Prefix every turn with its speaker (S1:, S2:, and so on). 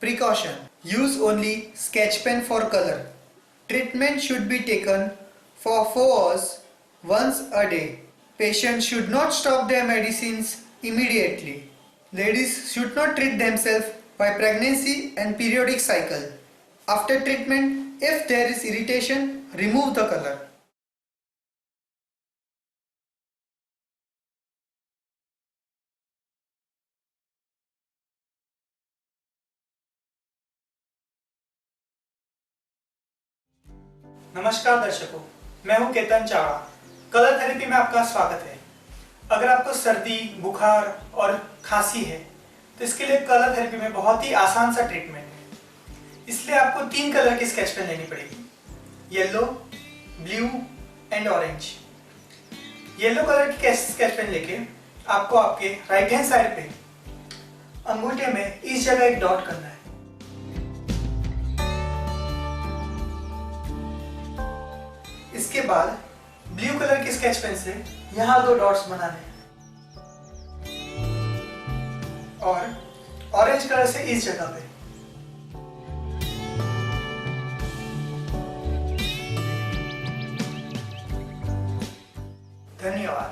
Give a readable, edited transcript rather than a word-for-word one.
S1: Precaution: use only sketch pen for color. Treatment should be taken for 4 hours once a day. Patients should not stop their medicines immediately. Ladies should not treat themselves by pregnancy and periodic cycle. After treatment, if there is irritation, remove the color.
S2: नमस्कार दर्शकों, मैं हूं Ketan Chavda. Colour therapy में आपका स्वागत है। अगर आपको सर्दी, बुखार और खांसी है तो इसके लिए कलर थेरेपी में बहुत ही आसान सा ट्रीटमेंट है। इसलिए आपको 3 कलर की स्केच पेन लेनी पड़ेगी, yellow, blue and orange. Yellow colour की स्केच पेन लेके आपको आपके राइट हैंड साइड पे अंगूठे में इस जगह एक डॉट करना है। इसके बाद ब्लू कलर की स्केच पेन से यहाँ 2 डॉट्स बनाने हैं और ऑरेंज कलर से इस जगह पे। धन्यवाद।